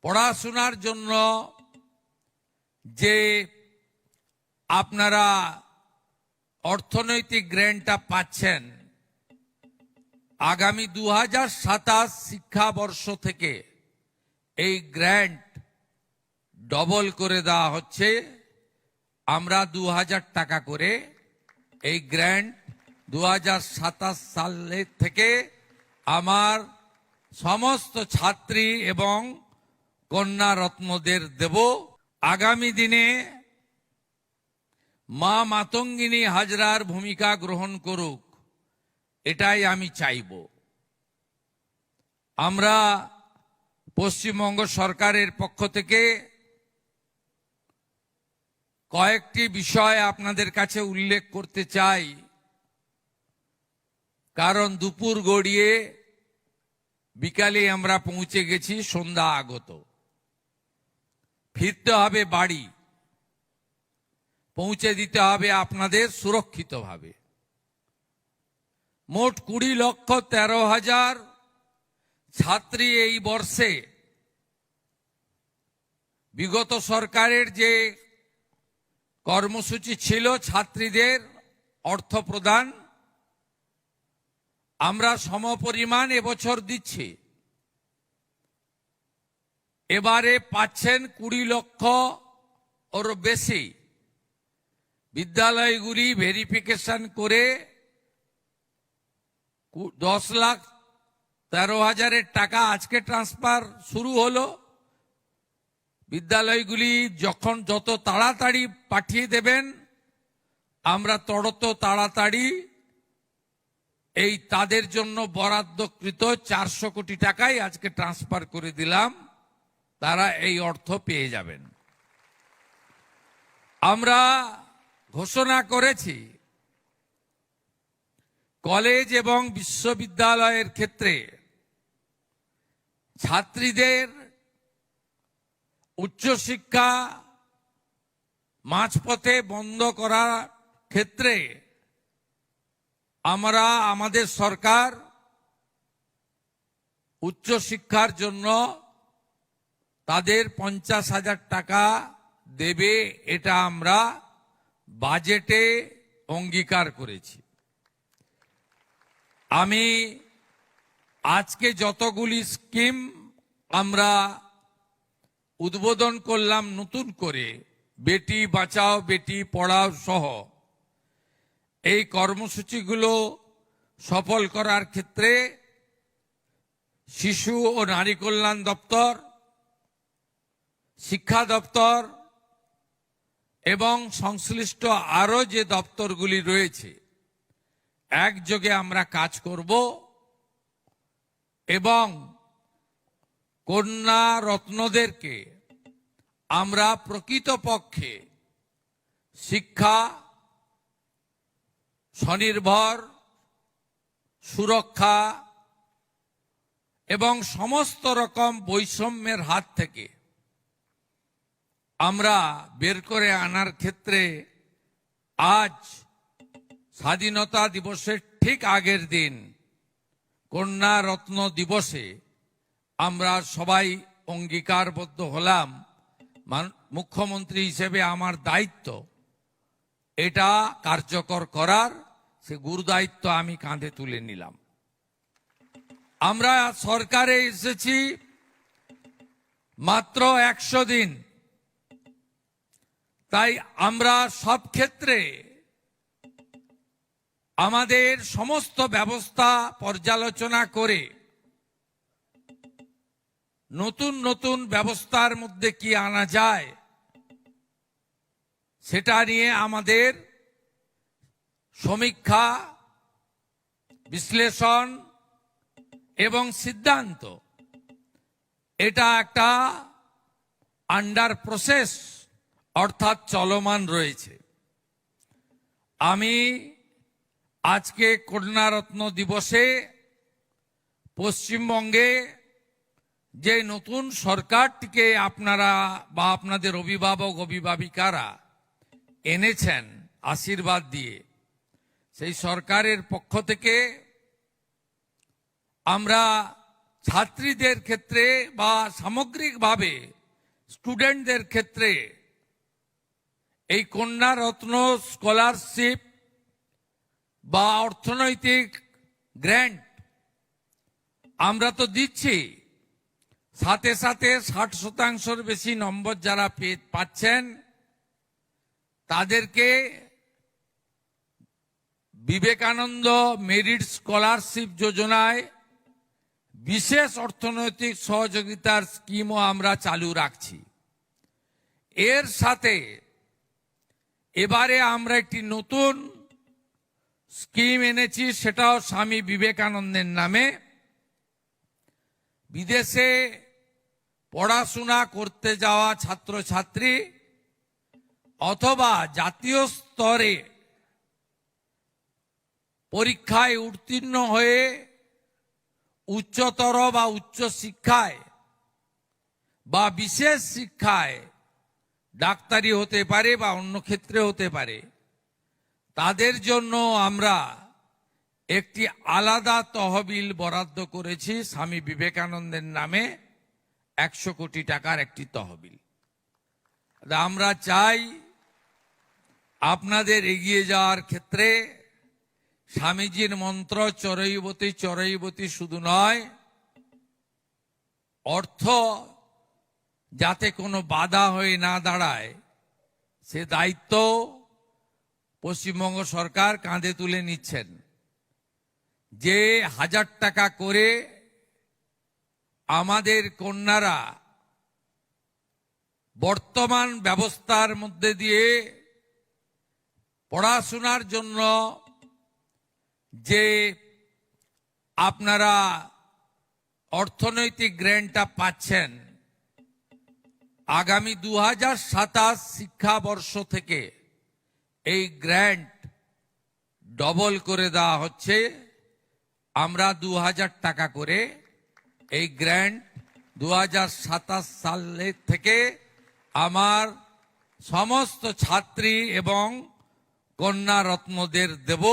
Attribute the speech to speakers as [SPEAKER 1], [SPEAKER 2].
[SPEAKER 1] পড়াশোনার জন্য যে আপনারা অর্থনৈতিক গ্র্যান্টটা পাচ্ছেন, আগামী 2027 শিক্ষাবর্ষ থেকে এই গ্র্যান্ট ডবল করে দেওয়া হচ্ছে। আমরা 2000 টাকা করে এই গ্র্যান্ট 2027 সালের থেকে আমার সমস্ত ছাত্রী এবং কন্যা রত্নদের দেব। আগামী দিনে মা মাতঙ্গিনী হাজরার ভূমিকা গ্রহণ করুক, এটাই আমি চাইব। আমরা পশ্চিমবঙ্গ সরকারের পক্ষ থেকে কয়েকটি বিষয় আপনাদের কাছে উল্লেখ করতে চাই, কারণ দুপুর গড়িয়ে বিকালে আমরা পৌঁছে গেছি, সন্ধ্যা আগত। ফিরতে হবে বাড়ি, পৌঁছে দিতে হবে আপনাদের সুরক্ষিতভাবে। মোট 20,13,000 ছাত্রী এই বর্ষে বিগত সরকারের যে কর্মসূচি ছিল ছাত্রীদের অর্থ প্রদান, আমরা সমপরিমাণ এবছর দিচ্ছি। এবারে পাচ্ছেন 20 লক্ষ ওর বেশি। বিদ্যালয়গুলি ভেরিফিকেশন করে 10,13,000 টাকা আজকে ট্রান্সফার শুরু হলো। বিদ্যালয়গুলি যখন যত তাড়াতাড়ি পাঠিয়ে দেবেন, আমরা তত তাড়াতাড়ি এই তাদের জন্য বরাদ্দকৃত 400 কোটি টাকাই আজকে ট্রান্সফার করে দিলাম, তারা এই অর্থ পেয়ে যাবেন। আমরা ঘোষণা করেছি কলেজ এবং বিশ্ববিদ্যালয়ের ক্ষেত্রে ছাত্রীদের উচ্চশিক্ষা মাঝপথে বন্ধ করার ক্ষেত্রে আমরা আমাদের সরকার উচ্চশিক্ষার জন্য তাদের 50,000 টাকা দেবে, এটা আমরা বাজেটে অঙ্গীকার করেছি। আমি আজকে যতগুলি স্কিম আমরা উদ্বোধন করলাম নতুন করে, বেটি বাঁচাও বেটি পড়াও সহ, এই কর্মসূচিগুলো সফল করার ক্ষেত্রে শিশু ও নারী কল্যাণ দপ্তর, শিক্ষা দপ্তর এবং সংশ্লিষ্ট আরো যে দপ্তরগুলি রয়েছে একযোগে আমরা কাজ করব এবং কন্যা রত্নদেরকে আমরা প্রকৃতপক্ষে শিক্ষা, স্বনির্ভর, সুরক্ষা এবং সমস্ত রকম বৈষম্যের হাত থেকে আমরা বের করে আনার ক্ষেত্রে আজ স্বাধীনতা দিবসের ঠিক আগের দিন কন্যা রত্ন দিবসে আমরা সবাই অঙ্গীকারবদ্ধ হলাম। মুখ্যমন্ত্রী হিসেবে আমার দায়িত্ব এটা কার্যকর করার, সে গুরু দায়িত্ব আমি কাঁধে তুলে নিলাম। আমরা সরকারে এসেছি মাত্র 100 দিন, তাই আমরা সব ক্ষেত্রে আমাদের সমস্ত ব্যবস্থা পর্যালোচনা করে নতুন নতুন ব্যবস্থার মধ্যে কি আনা যায় সেটা নিয়ে আমাদের সমীক্ষা, বিশ্লেষণ এবং সিদ্ধান্ত, এটা একটা আন্ডার প্রসেস অর্থাৎ চলমান রয়েছে। আমি আজকে কন্যারত্ন দিবসে পশ্চিমবঙ্গে যে নতুন সরকারটিকে আপনারা বা আপনাদের অভিভাবক অভিভাবিকারা এনেছেন আশীর্বাদ দিয়ে, সেই সরকারের পক্ষ থেকে আমরা ছাত্রীদের ক্ষেত্রে বা সামগ্রিকভাবে স্টুডেন্টদের ক্ষেত্রে এই কন্যা রত্ন স্কলারশিপ বা অর্থনৈতিক গ্র্যান্ট আমরা তো দিচ্ছি, সাথে সাথে 60% বেশি নম্বর যারা পাচ্ছেন তাদেরকে বিবেকানন্দ মেরিট স্কলারশিপ যোজনায় বিশেষ অর্থনৈতিক সহযোগিতার স্কিমও আমরা চালু রাখছি। এর সাথে এবারে আমরা একটি নতুন স্কিম এনেছি, সেটাও স্বামী বিবেকানন্দের নামে। বিদেশে পড়াশোনা করতে যাওয়া ছাত্রছাত্রী অথবা জাতীয় স্তরে পরীক্ষায় উত্তীর্ণ হয়ে উচ্চতর বা উচ্চ শিক্ষায় বা বিশেষ শিক্ষায় ডাক্তারি হতে পারে বা অন্য ক্ষেত্রে হতে পারে, তাদের জন্য আমরা একটি আলাদা তহবিল বরাদ্দ করেছি স্বামী বিবেকানন্দের নামে, 100 কোটি টাকার একটি তহবিল। আমরা চাই আপনাদের এগিয়ে যাওয়ার ক্ষেত্রে স্বামীজির মন্ত্র চরৈবতী চরৈবতী শুধু নয়, অর্থ যাতে কোনো বাধা হয়ে না দাঁড়ায় সে দায়িত্ব পশ্চিমবঙ্গ সরকার কাঁধে তুলে নিচ্ছেন। যে 1000 টাকা করে আমাদের কন্যারা বর্তমান ব্যবস্থার মধ্যে দিয়ে পড়াশোনার জন্য যে আপনারা অর্থনৈতিক গ্র্যান্টটা পাচ্ছেন, আগামী 2027 শিক্ষাবর্ষ থেকে এই গ্র্যান্ট ডবল করে দেওয়া হচ্ছে। আমরা 2000 টাকা করে এই গ্র্যান্ট 2027 সালের থেকে আমার সমস্ত ছাত্রী এবং কন্যা রত্নদের দেব।